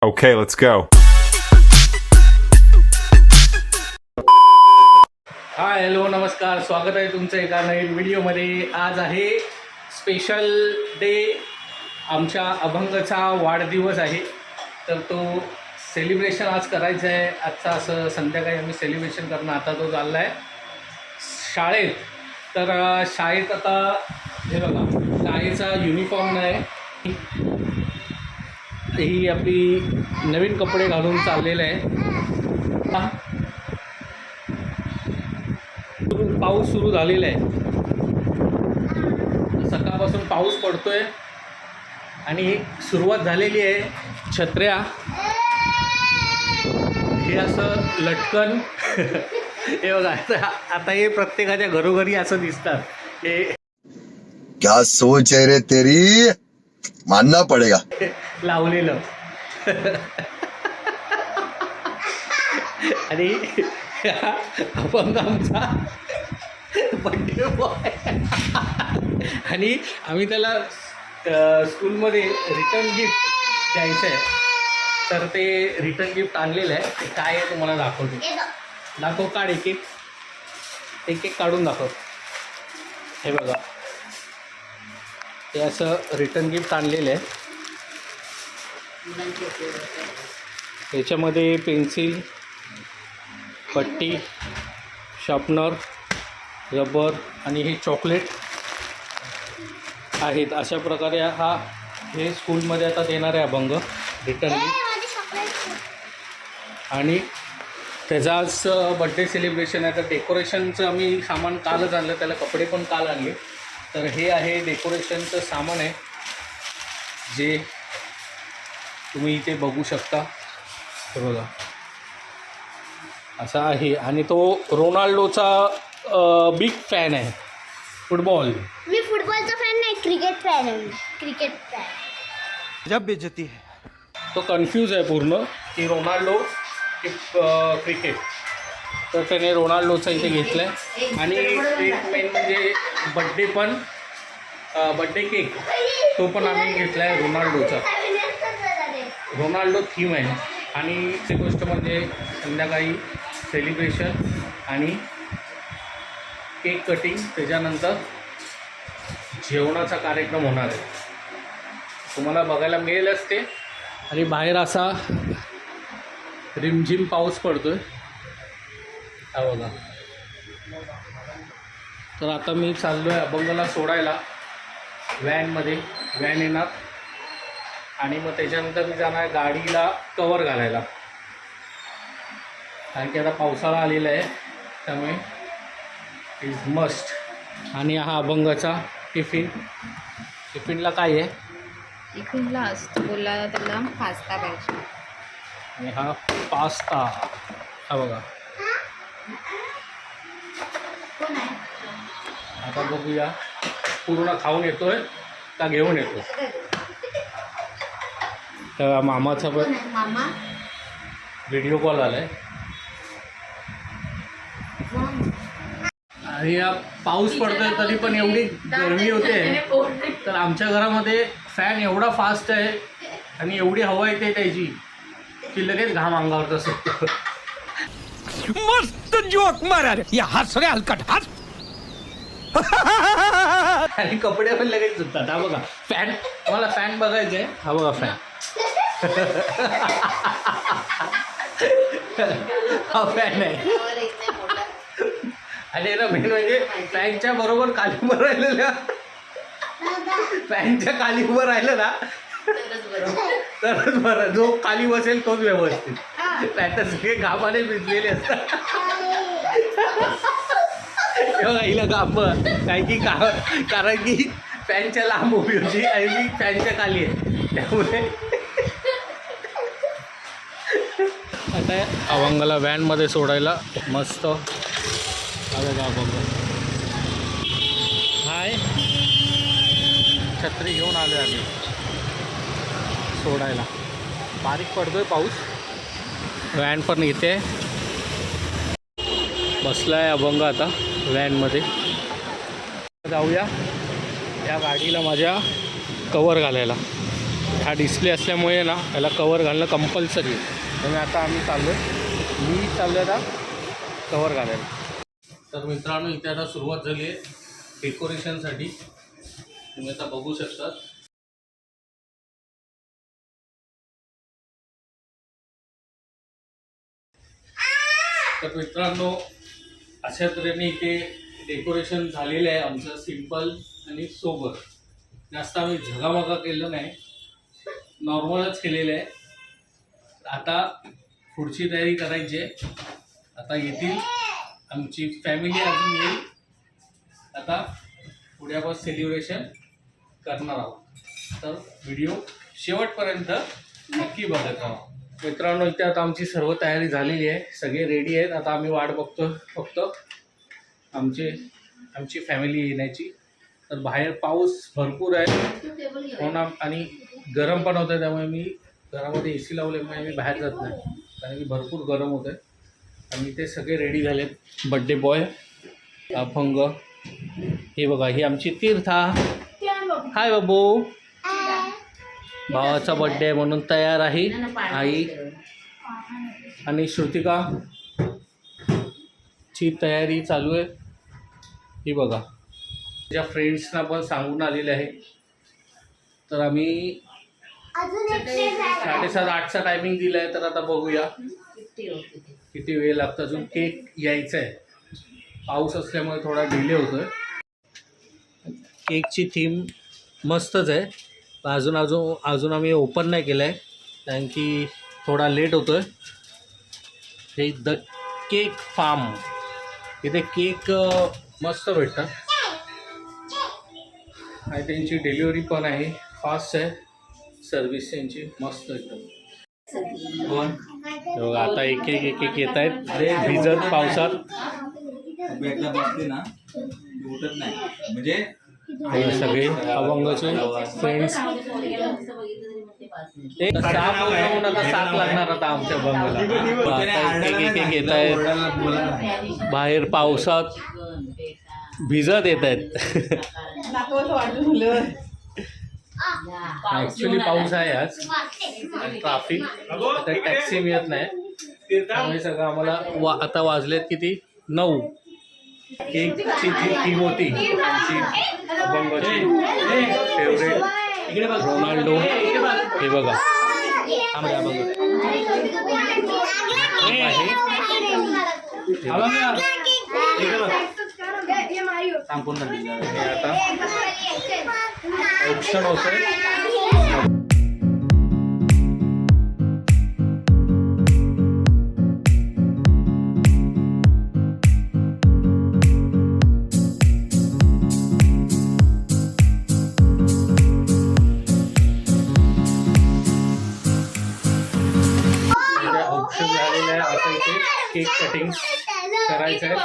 Okay, let's go. Hi hello नमस्कार, स्वागत आहे तुमचं एका नवीन व्हिडिओमध्ये. आज आहे स्पेशल डे, आमच्या अभंगचा वाढदिवस आहे. तर तो सेलिब्रेशन आज करायचं आहे. आजचा असं संध्याकाळी आम्ही सेलिब्रेशन करणं. आता तो चालला आहे शाळेत. तर शाळेत आता हे बघा, शाळेचा युनिफॉर्म नाही, ही आपली नवीन कपडे घालून चाललेलं आहे. पाऊस सुरू झालेला आहे, सकाळपासून पाऊस पडतोय आणि सुरुवात झालेली आहे. छत्र्या हे असं लटकन हे बघा, आता हे प्रत्येकाच्या घरोघरी असं दिसतात. हे क्या सोच है रे तेरी, मानना पड़ेगा. लावलेलं आणि अपंग आमचा बड्डे बॉय आणि आम्ही त्याला स्कूलमध्ये रिटर्न गिफ्ट द्यायचं आहे. तर ते रिटर्न गिफ्ट आणलेलं आहे. ते काय आहे तुम्हाला दाखव. काढ, एक एक काढून दाखव. हे बघा, ते असं रिटर्न गिफ्ट आणलेलं आहे. याच्यामध्ये पेन्सिल, पट्टी, शार्पनर, रबर आणि हे चॉकलेट आहेत. अशा प्रकारे हे स्कूलमध्ये आता देणार आहे अभंग रिटर्न गिफ्ट. आणि त्याचा आज बड्डे सेलिब्रेशन आहे. तर डेकोरेशनचं आम्ही सामान कालच आणलं, त्याला कपडे पण काल आणले. तर हे आहे डेकोरेशनचं सामान आहे, जे तुम्ही इथे बघू शकता. हे बघा, असा आहे. आणि तो रोनाल्डोचा बिग फॅन आहे. फुटबॉल, मी फुटबॉलचा फॅन नाही, क्रिकेट फॅन आहे. Cricket fan. जब बेइज्जती है. तो कन्फ्यूज आहे पूर्ण की रोनाल्डो की क्रिकेट. तर त्याने रोनाल्डोचा इथे घेतला आहे. आणि एक मेन म्हणजे बड्डे केक तो पण आम्ही घेतला आहे रोनाल्डोचा. रोनाल्डो थीम आहे. आणि ती गोष्ट म्हणजे संध्याकाळी सेलिब्रेशन आणि केक कटिंग, त्याच्यानंतर जेवणाचा कार्यक्रम होणार आहे. तुम्हाला बघायला मिळेलच ते. आणि बाहेर असा रिमझिम पाऊस पडतोय, हा बघा. तर आता मी चाललो आहे अभंगला सोडायला व्हॅनमध्ये. व्हॅन येणार आणि मग त्याच्यानंतर मी जाणार गाडीला कवर घालायला, कारण की आता पावसाळा आलेला आहे, त्यामुळे इज मस्ट. आणि हा अभंगाचा टिफिनला काय आहे? टिफिनला असतो बोला त्याला पास्ता पाहिजे. आणि हा पास्ता, हा बघा. आता बघूया पूर्ण खाऊन येतोय का घेऊन येतो. तर मामाचा पण मामा व्हिडिओ कॉल आला आहे. आणि या पाऊस पडतोय तरी पण एवढी गरमी होते. तर आमच्या घरामध्ये फॅन एवढा फास्ट आहे आणि एवढी हवा येते त्याची की लगेच घाम अंगावरचा सुटतो. मस्त जोक मारा रे, या हस रे हलकट हस. आणि कपडे पण लगेच सुटतात. हा बघा फॅन, मला फॅन बघायचं आहे. हा बघा फॅन, हा फॅन आहे. आणि ना मेन म्हणजे फॅनच्या बरोबर खाली उभं राहिलेलं, फॅनच्या खाली उभं राहिलं ना तरच बरं. जो खाली बसेल तोच व्यवस्थित. नाही तर सगळे घामाने भिजलेले असतात. तेव्हा हिला घाम, कारण की फॅनच्या लांब उभी होती आणि मी फॅनच्या खाली आहे, त्यामुळे. आता अभंगाला व्हॅनमध्ये सोडायला मस्त. बघा अभंग, हाय, छत्री घेऊन आलो आहे आम्ही सोडायला. बारीक पडतोय पाऊस. व्हॅन पण इथे बसला आहे अभंग आता व्हॅनमध्ये. जाऊया या गाडीला माझ्या कवर घालायला. हा डिस्प्ले असल्यामुळे ना याला कवर घालणं कंपल्सरी आहे. त्यामुळे आता आम्ही मी चाललो आता कवर घालायला. तर मित्रांनो इथे आता सुरुवात झाली आहे डेकोरेशनसाठी. तुम्ही आता बघू शकता. तर मित्रांनो अशा तऱ्हेने इथे डेकोरेशन झालेलं आहे आमचं, सिंपल आणि सोबर. जास्त आम्ही झगामगा केलं नाही, नॉर्मलच केलेलं आहे. आता पुढची तयारी करायची आहे. आता येतील आमची फॅमिली, अजून येईल. आता पुढे आपण सेलिब्रेशन करणार आहोत. तर व्हिडिओ शेवटपर्यंत नक्की बघत राहा. मित्रांनो इथे आता आमची सर्व तयारी झालेली आहे, सगळे रेडी आहेत. आता आम्ही वाट बघतो फक्त आमची फॅमिली येण्याची. तर बाहेर पाऊस भरपूर आहे आणि गरम पण होतं आहे, त्यामुळे मी घरामध्ये AC लावल्यामुळे मी बाहेर जात नाही, कारण की भरपूर गरम होतं आहे. आणि ते सगळे रेडी झालेत. बड्डे बॉय, अभंग, हे बघा ही आमची तीर्था. हाय बाबू, भावाचा बड्डे आहे म्हणून तयार आहे आई. आणि श्रुतिका ची तयारी चालू आहे. ही बघा तिच्या फ्रेंड्सना पण सांगून आलेले आहे. तर आम्ही 7:30-8चा टायमिंग दिला आहे. तर आता बघूया किती वेळ लागतो. अजून केक यायचा आहे, पाऊस असल्यामुळे थोडा डिले होतोय. केकची थीम मस्तच आहे, अजून आम्ही ओपन नाही केलं आहे कारण की थोडा लेट होतो आहे. हे द केक फार्म, इथे केक मस्त भेटतात आणि त्यांची डिलिव्हरी पण आहे, फास्ट आहे सर्विस त्यांची, मस्त एकदम. बघा आता एक एक येत आहेत भिजत पावसात. सगळे अभंगाचे फ्रेंड्स. एक साथ लागणार आता आमच्या अभंगाला. एक येत आहेत बाहेर पावसात भिजत येत आहेत. ॲक्च्युली पाऊस आहे आज, ट्राफिक, टॅक्सी मिळत नाही, त्यामुळे सगळं आम्हाला आता वाजलेत किती 9. केकची जी थीम होती आमची अभंगाची फेवरेट रोनाल्डो. हे बघा हे आता ऑप्शन होतं. ऑप्शन झालेलं आहे. आता इथे केक कटिंग करायचं आहे.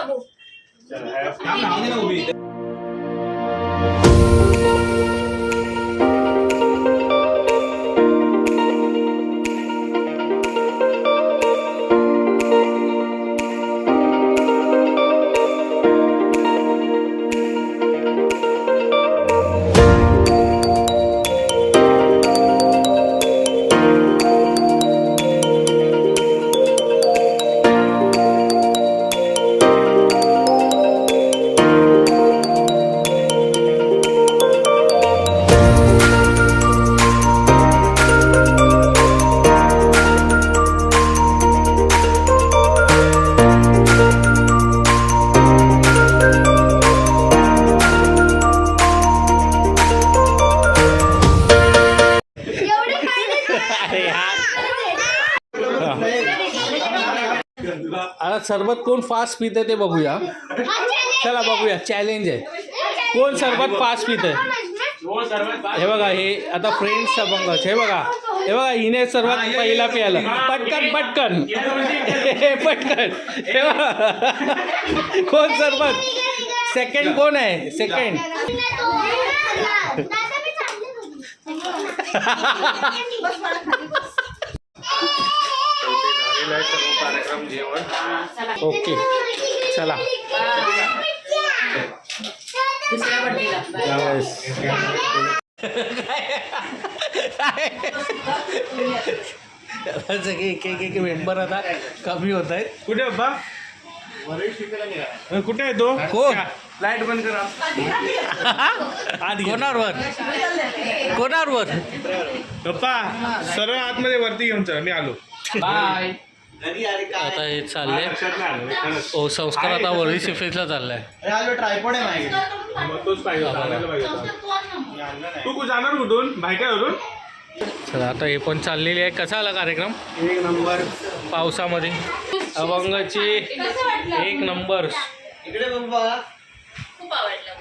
आता सरबत कोण फास्ट पित आहे ते बघूया. चला बघूया, चॅलेंज आहे, कोण सरबत फास्ट पित आहे. हे बघा, हे आता फ्रेंड्स अभंगाचे. हे बघा हिने सर्वात पहिला प्यायला. पटकन पटकन पटकन. हे बघा कोण सरबत सेकंड कोण आहे. सेकंड झालेला आहे सर्व कार्यक्रम, जेवण. ओके चला. सगळे एक मेंबर आता कमी होत आहेत. कुठे बाबा कुठे आहे तो कोण? लाईट बंद करा कोणावर पप्पा सरळ आतमध्ये वरती घेऊन चला मी आलो बाय. आता हे चाललंय ओ संस्कार आता वरळी शिफ्टीला चाललाय. मग तोच पाहिजे होता, आणायला पाहिजे होता. तू जाणार कुठून बायकावरून चला आता हे पण चाललेली आहे. कसा आला कार्यक्रम? एक नंबर पावसामध्ये अभंगाची एक नंबर. इकडे बाबा खूप आवडलं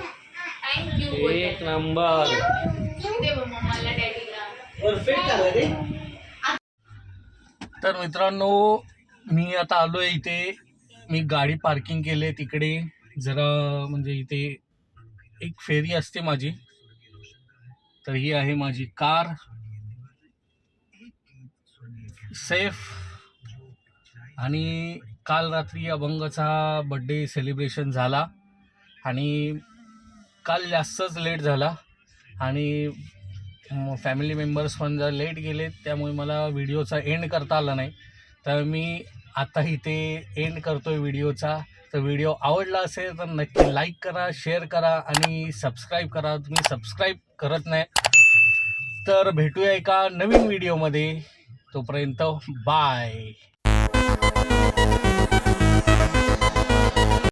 थँक्यू एक नंबर. मम्माला डॅडीला तर मित्रांनो मी आता आलो आहे इथे. मी गाडी पार्किंग केली आहे तिकडे जरा, म्हणजे इथे एक फेरी असते माझी. तर ही आहे माझी कार. सेफ. आणि काल रात्री अभंगाचा बड्डे सेलिब्रेशन झाला आणि काल जास्तच लेट झाला आणि फॅमिली मेंबर्स पण जरा लेट गेले, त्यामुळे मला व्हिडिओचा एंड करता आला नाही. तर मी आता इथे एंड करतो आहे व्हिडिओचा. तर व्हिडिओ आवडला असेल तर नक्की लाईक करा, शेअर करा आणि सबस्क्राईब करा. तुम्ही सबस्क्राईब करत नाही. तर भेटूया एका नवीन व्हिडिओमध्ये. तोपर्यंत बाय.